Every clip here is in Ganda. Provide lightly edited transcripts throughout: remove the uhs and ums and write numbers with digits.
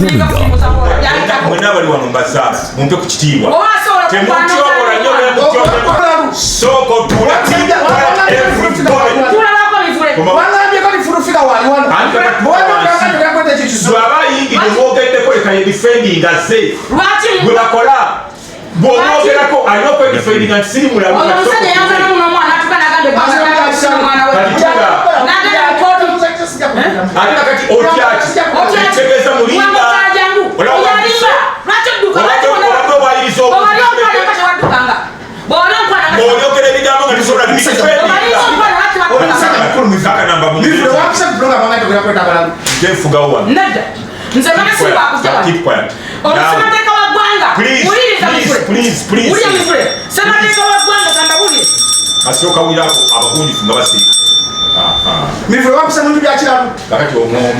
Coming up. Mwenna bali wano mbasa mumpe ku kitiibwa temutyobola nnyo soko bw'aba ayingidde mwogeddeko leka yedifendinga se gwe bakola bw'omwogerako alina okwedifendinga nti siri mulabu ate kakati otyaki ekitegeeza mulinga olabwe bwayiriza ebigambo nga tisobola bifenfugawo Omusemateeka wa ggwanga Semateeka wa ggwanga kandabulye asooka wirako abagundifu nga basiika Mivule wampisa muntu byakiramu kakati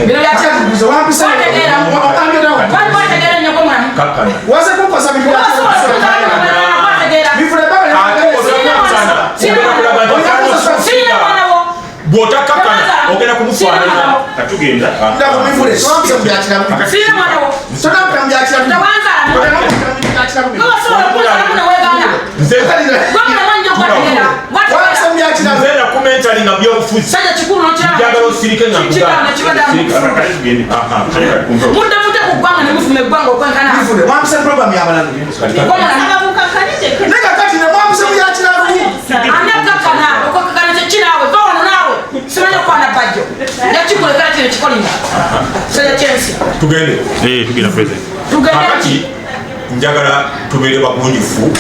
bino byakiramu wampisa wategeera nnyo mwana kakkana waze kumposa mivule mivule bw'otakkakkana ogenda kumufaanana katugenda mivule wampisa mu byakiramu sirina mwana wo tonampita mu byakiramu nze nakumentali nga byobufuzi njagala osirike nga mudde ku ggwanga ne mufuna eggwanga okwenkana mivule wampisa program y'abalala nekakati ne wampisa mu byakiramu anakakana okukakana kyekiraawe bawano naawe simanya okwana bajjo yakikolekera kino kikolinga seya kyensi tugende tugende njagala tubeere bagunjufu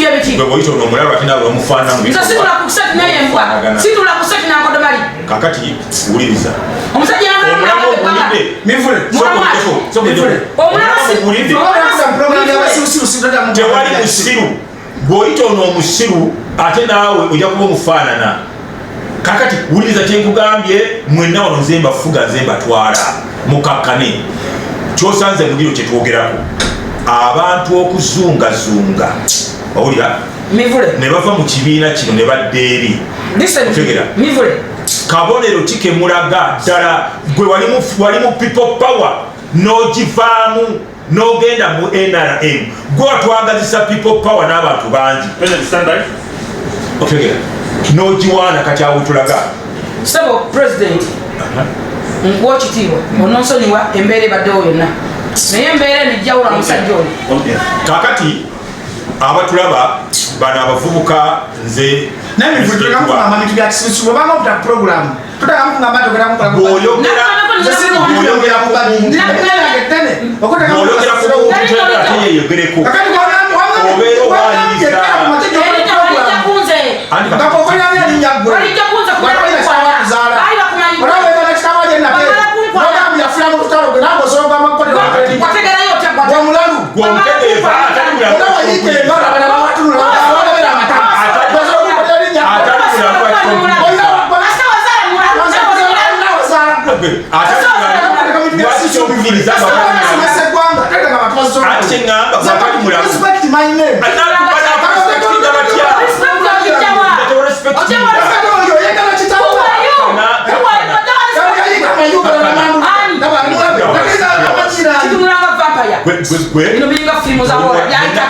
yebiki bwe bwoyita ono omulaba ate nawe bamufaanamu nze situla ku kusatu nayembwa situla ku kusatu nankodomali kakati wuliriza omusajja omulamu ogulidde mivule tewali musiru bw'oyita ono omusiru ate naawe ojja kuba omufaanana kakati wuliriza kyenkugambye mwenna wano nze mbafuga nze mbatwala mukakkane kyosanze mu diro kyetwogerako abantu okuzungazunga owulira ne bava mu kibiina kino ne badda eri otegera kabonero kikemulaga ddala gwe wali mu people power n'ogivaamu n'ogenda mu NRM gwe watwagazisa people power n'abantu bangi otegera n'ogiwaana kati awo tulaga sebo president nkuwa kitiibwa ononsonyiwa embeera ebaddewo yonna naye embeera nejjawula omusajja oyo kakati abatulaba bano abavubuka nze bw'oyogera ku muntu ate yeeyogereko obeera owaliriza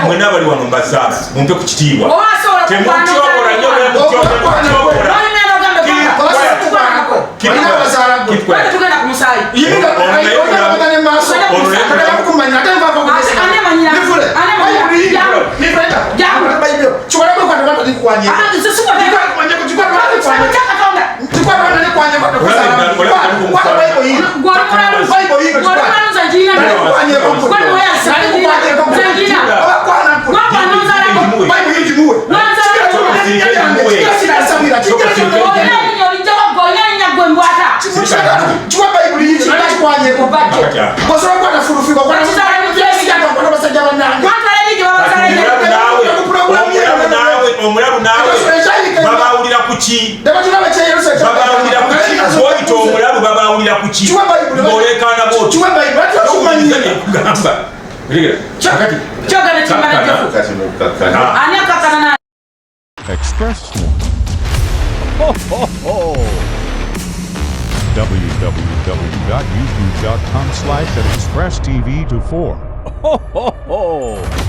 mwenna bali wano mbasa mumpe ku kitiibwa temutyobola nnyo omulabu naawe babawulira kuki bwoyita omulabu babawulira kuki ng'olekaana bwotugamba Express. Ho, ho, ho. www.youtube.com/expresstv24. Ho ho ho!